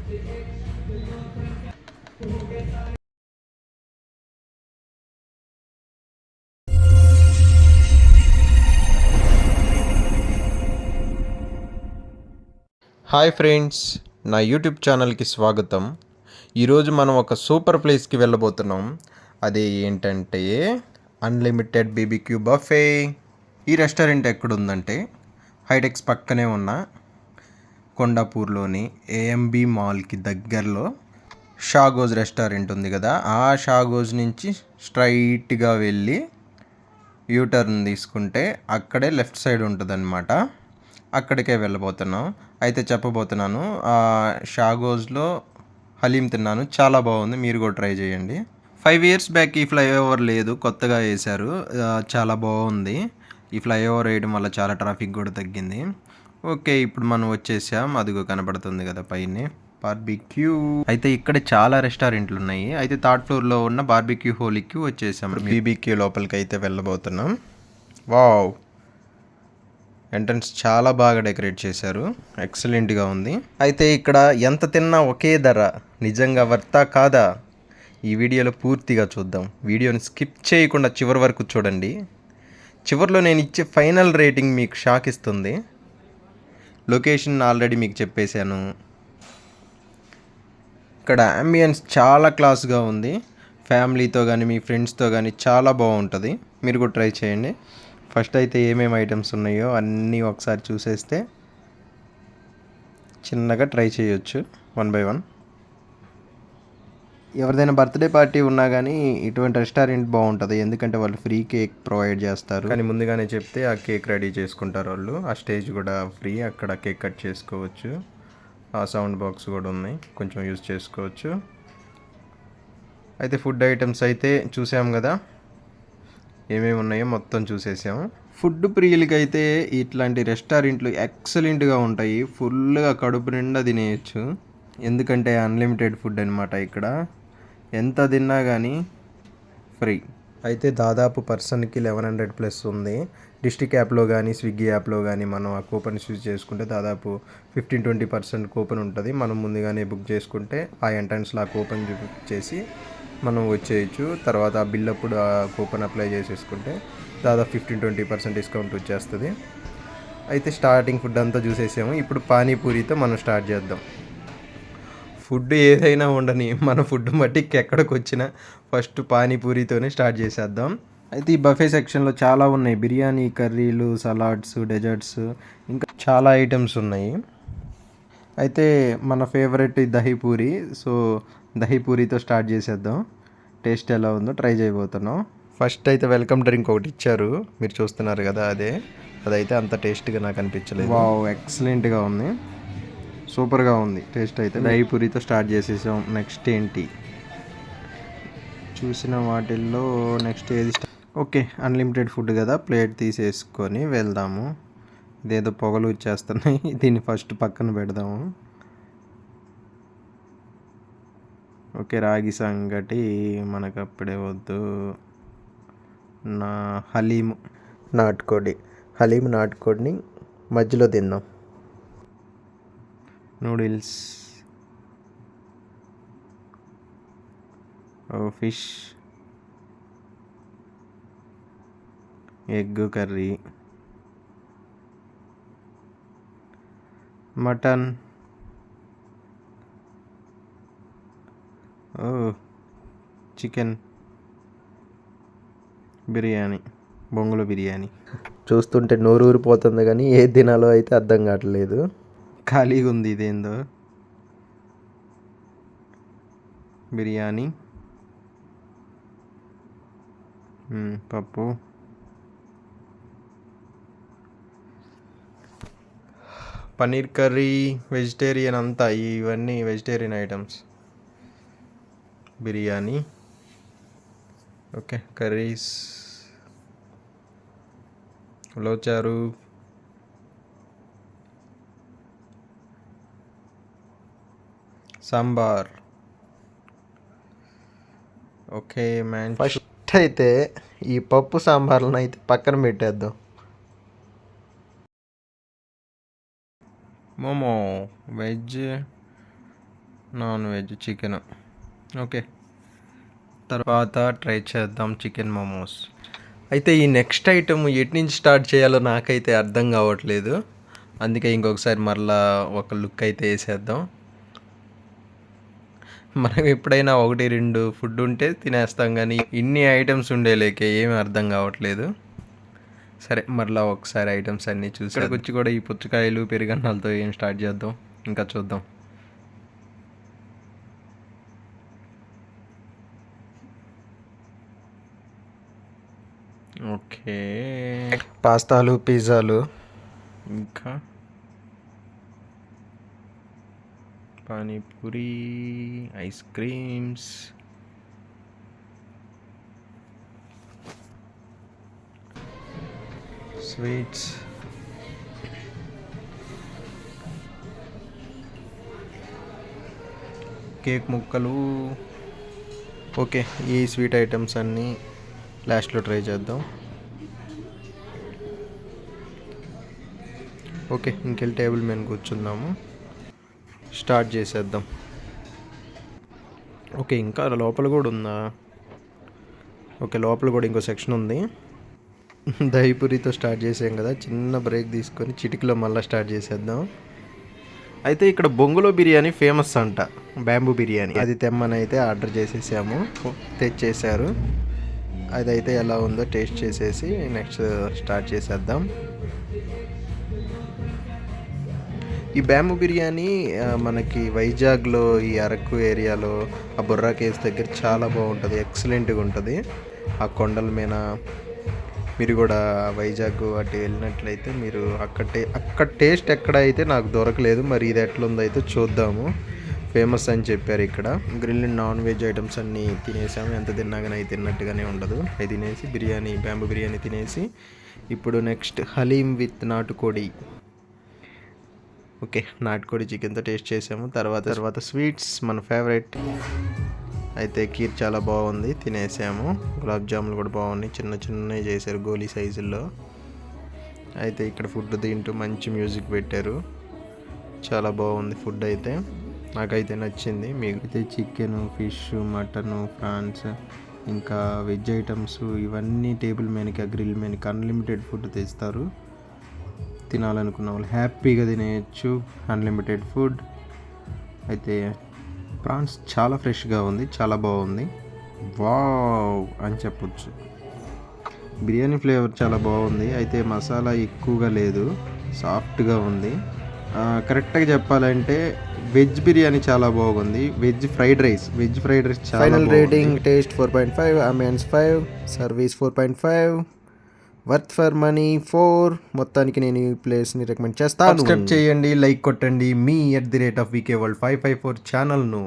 Hi friends, నా YouTube ఛానల్కి స్వాగతం. ఈరోజు మనం ఒక సూపర్ ప్లేస్కి వెళ్ళబోతున్నాం. అది ఏంటంటే అన్లిమిటెడ్ బీబీక్యూ బఫే. ఈ రెస్టారెంట్ ఎక్కడుందంటే హైటెక్స్ పక్కనే ఉన్న కొండాపూర్లోని ఏఎంబి మాల్కి దగ్గరలో షాగోజ్ రెస్టారెంట్ ఉంది కదా, ఆ షాగోజ్ నుంచి స్ట్రైట్గా వెళ్ళి యూటర్న్ తీసుకుంటే అక్కడే లెఫ్ట్ సైడ్ ఉంటుందన్నమాట. అక్కడికే వెళ్ళబోతున్నాం. అయితే చెప్పబోతున్నాను, షాగోజ్లో హలీం తిన్నాను, చాలా బాగుంది, మీరు కూడా ట్రై చేయండి. 5 years బ్యాక్ ఈ ఫ్లైఓవర్ లేదు, కొత్తగా వేశారు. చాలా బాగుంది. ఈ ఫ్లైఓవర్ వేయడం వల్ల చాలా ట్రాఫిక్ కూడా తగ్గింది. ఓకే, ఇప్పుడు మనం వచ్చేసాం. అదిగో కనపడుతుంది కదా పైన బార్బిక్యూ. అయితే ఇక్కడ చాలా రెస్టారెంట్లు ఉన్నాయి. అయితే థర్డ్ ఫ్లోర్లో ఉన్న బార్బిక్యూ హోలీకి వచ్చేసాం. బీబీక్యూ లోపలికి అయితే వెళ్ళబోతున్నాం. వావ్, ఎంట్రన్స్ చాలా బాగా డెకరేట్ చేశారు, ఎక్సలెంట్గా ఉంది. అయితే ఇక్కడ ఎంత తిన్నా ఒకే ధర, నిజంగా వర్తా కాదా? ఈ వీడియోలో పూర్తిగా చూద్దాం. వీడియోని స్కిప్ చేయకుండా చివరి వరకు చూడండి. చివరిలో నేను ఇచ్చే ఫైనల్ రేటింగ్ మీకు షాక్ ఇస్తుంది. లొకేషన్ ఆల్రెడీ మీకు చెప్పేశాను. ఇక్కడ అంబియన్స్ చాలా క్లాస్గా ఉంది. ఫ్యామిలీతో కానీ మీ ఫ్రెండ్స్తో కానీ చాలా బాగుంటుంది. మీరు కూడా ట్రై చేయండి. ఫస్ట్ అయితే ఏమేమి ఐటమ్స్ ఉన్నాయో అన్నీ ఒకసారి చూసేస్తే చిన్నగా ట్రై చేయొచ్చు వన్ బై వన్. ఎవరిదైనా బర్త్డే పార్టీ ఉన్నా కానీ ఇటువంటి రెస్టారెంట్ బాగుంటుంది, ఎందుకంటే వాళ్ళు ఫ్రీ కేక్ ప్రొవైడ్ చేస్తారు. కానీ ముందుగానే చెప్తే ఆ కేక్ రెడీ చేసుకుంటారు వాళ్ళు. ఆ స్టేజ్ కూడా ఫ్రీ, అక్కడ కేక్ కట్ చేసుకోవచ్చు. ఆ సౌండ్ బాక్స్ కూడా ఉన్నాయి, కొంచెం యూజ్ చేసుకోవచ్చు. అయితే ఫుడ్ ఐటమ్స్ అయితే చూసాం కదా, ఏమేమి ఉన్నాయో మొత్తం చూసేసాము. ఫుడ్ ప్రియులకి అయితే ఇట్లాంటి రెస్టారెంట్లు ఎక్సలెంట్గా ఉంటాయి. ఫుల్గా కడుపు నిండా తినేయచ్చు, ఎందుకంటే అన్లిమిటెడ్ ఫుడ్ అనమాట. ఇక్కడ ఎంత తిన్నా కానీ ఫ్రీ. అయితే దాదాపు పర్సన్కి 1100+ ఉంది. డిస్ట్రిక్ట్ యాప్లో కానీ స్విగ్గీ యాప్లో కానీ మనం ఆ కూపన్స్ యూజ్ చేసుకుంటే దాదాపు 15-20% కూపన్ ఉంటుంది. మనం ముందుగానే బుక్ చేసుకుంటే ఆ ఎంట్రన్స్లో ఆ కూపన్ చూపించేసి మనం వచ్చేయచ్చు. తర్వాత ఆ బిల్ అప్పుడు ఆ కూపన్ అప్లై చేసేసుకుంటే దాదాపు 15-20% డిస్కౌంట్ వచ్చేస్తుంది. అయితే స్టార్టింగ్ ఫుడ్ అంతా చూసేసాము. ఇప్పుడు పానీపూరితో మనం స్టార్ట్ చేద్దాం. ఫుడ్ ఏదైనా ఉండని, మన ఫుడ్ బట్టి ఎక్కడికి వచ్చినా ఫస్ట్ పానీపూరితోనే స్టార్ట్ చేసేద్దాం. అయితే ఈ బఫే సెక్షన్లో చాలా ఉన్నాయి. బిర్యానీ, కర్రీలు, సలాడ్స్, డెజర్ట్స్, ఇంకా చాలా ఐటమ్స్ ఉన్నాయి. అయితే మన ఫేవరెట్ దహీపూరి, సో దహీపూరితో స్టార్ట్ చేసేద్దాం. టేస్ట్ ఎలా ఉందో ట్రై చేయబోతున్నాం. ఫస్ట్ అయితే వెల్కమ్ డ్రింక్ ఒకటి ఇచ్చారు, మీరు చూస్తున్నారు కదా, అదైతే అంత టేస్ట్గా నాకు అనిపించలేదు. వావ్, ఎక్సలెంట్గా ఉంది, సూపర్గా ఉంది టేస్ట్. అయితే దహీపూరితో స్టార్ట్ చేసేసాం. నెక్స్ట్ ఏంటి చూసిన వాటిల్లో నెక్స్ట్ ఏది? ఓకే, అన్లిమిటెడ్ ఫుడ్ కదా, ప్లేట్ తీసేసుకొని వెళ్దాము. ఇదేదో పొగలు వచ్చేస్తున్నాయి, దీన్ని ఫస్ట్ పక్కన పెడదాము. ఓకే, రాగి సంగటి మనకు అప్పుడే వద్దు. హలీము నాటుకోడి, హలీము నాటుకోడిని మధ్యలో తిందాం. Noodles, fish, egg curry, mutton, chicken, biryani, బొంగులో బిర్యానీ. చూస్తుంటే నోరు ఊరిపోతుంది కానీ ఏ తినాలో అయితే అర్థం కావట్లేదు, ఖాళీగా ఉంది. ఇదేందో బిర్యానీ, పప్పు, పన్నీర్ కర్రీ, వెజిటేరియన్ అంతా, ఇవన్నీ vegetarian items. Biryani, okay, curries, ఉలవచారు, సాంబార్. ఓకే మ్యాన్, ఫస్ట్ అయితే ఈ పప్పు సాంబార్లను అయితే పక్కన పెట్టేద్దాం. Momo, veg, non veg chicken. Okay, తర్వాత ట్రై చేద్దాం చికెన్ మోమోస్. అయితే ఈ నెక్స్ట్ ఐటమ్ ఎటు నుంచి స్టార్ట్ చేయాలో నాకైతే అర్థం కావట్లేదు. అందుకే ఇంకొకసారి మరలా ఒక లుక్ అయితే వేసేద్దాం. మనం ఎప్పుడైనా 1-2 ఫుడ్ ఉంటే తినేస్తాం, కానీ ఇన్ని ఐటమ్స్ ఉండేలేకే ఏమీ అర్థం కావట్లేదు. సరే, మరలా ఒకసారి ఐటమ్స్ అన్నీ చూసి ఇక్కడికి వచ్చి కూడా ఈ పుచ్చకాయలు పెరుగన్నాలతో ఏం స్టార్ట్ చేద్దాం, ఇంకా చూద్దాం. ఓకే, పాస్తాలు, పిజ్జాలు, ఇంకా panipuri, ice creams, sweets, cake ముక్కలు. ఓకే, ఈ స్వీట్ ఐటమ్స్ అన్నీ లాస్ట్లో ట్రై చేద్దాం. ఓకే, ఇంకెళ్ళి టేబుల్ మీద కూర్చుందాము, స్టార్ట్ చేసేద్దాం. ఓకే, ఇంకా లోపల కూడా ఉందా? ఓకే, లోపల కూడా ఇంకో సెక్షన్ ఉంది. దహిపూరితో స్టార్ట్ చేసాం కదా, చిన్న బ్రేక్ తీసుకొని చిటికలో మళ్ళీ స్టార్ట్ చేసేద్దాం. అయితే ఇక్కడ బొంగులో బిర్యానీ ఫేమస్ అంట, బ్యాంబూ బిర్యానీ. అది తెమ్మని అయితే ఆర్డర్ చేసేసాము, తెచ్చేసారు. అదైతే ఎలా ఉందో టేస్ట్ చేసేసి నెక్స్ట్ స్టార్ట్ చేసేద్దాం. ఈ బ్యాంబూ బిర్యానీ మనకి వైజాగ్లో ఈ అరకు ఏరియాలో ఆ బుర్రా కేవ్స్ దగ్గర చాలా బాగుంటుంది, ఎక్సలెంట్గా ఉంటుంది. ఆ కొండల మీద మీరు కూడా వైజాగ్ అటు వెళ్ళినట్లయితే మీరు అక్కడ టేస్ట్ ఎక్కడ అయితే నాకు దొరకలేదు, మరి ఇది ఎట్లుందో అయితే చూద్దాము. ఫేమస్ అని చెప్పారు ఇక్కడ. గ్రిల్ నాన్ వెజ్ ఐటమ్స్ అన్నీ తినేసాము, ఎంత తిన్నా కానీ అవి తిన్నట్టుగానే ఉండదు. అవి తినేసి బ్యాంబూ బిర్యానీ తినేసి ఇప్పుడు నెక్స్ట్ హలీం విత్ నాటుకోడి. ఓకే, నాటుకోడి చికెన్తో టేస్ట్ చేసాము. తర్వాత స్వీట్స్ మన ఫేవరెట్ అయితే కీర్ చాలా బాగుంది, తినేసాము. గులాబ్ జాములు కూడా బాగున్నాయి, చిన్నవి చేశారు గోలీ సైజుల్లో. అయితే ఇక్కడ ఫుడ్ తింటూ మంచి మ్యూజిక్ పెట్టారు, చాలా బాగుంది ఫుడ్ అయితే, నాకైతే నచ్చింది. మీకు అయితే చికెన్, ఫిష్, మటను, ప్రాన్స్, ఇంకా వెజ్ ఐటమ్స్ ఇవన్నీ టేబుల్ మీదకి గ్రిల్ మీదకి అన్లిమిటెడ్ ఫుడ్ తెస్తారు. తినాలనుకున్న వాళ్ళు హ్యాపీగా తినేయచ్చు, అన్లిమిటెడ్ ఫుడ్. అయితే ప్రాన్స్ చాలా ఫ్రెష్గా ఉంది, చాలా బాగుంది, వావ్ అని చెప్పొచ్చు. బిర్యానీ ఫ్లేవర్ చాలా బాగుంది, అయితే మసాలా ఎక్కువగా లేదు, సాఫ్ట్గా ఉంది. కరెక్ట్గా చెప్పాలంటే వెజ్ బిర్యానీ చాలా బాగుంది. వెజ్ ఫ్రైడ్ రైస్ చాలా final rating taste 4.5, Amiens 5, service 4.5, worth for money 4. మొత్తానికి నేను ఈ ప్లేస్ని రికమెండ్ చేస్తాను. సబ్స్క్రైబ్ చేయండి, లైక్ కొట్టండి మీ @VKWorld554 ఛానల్ను.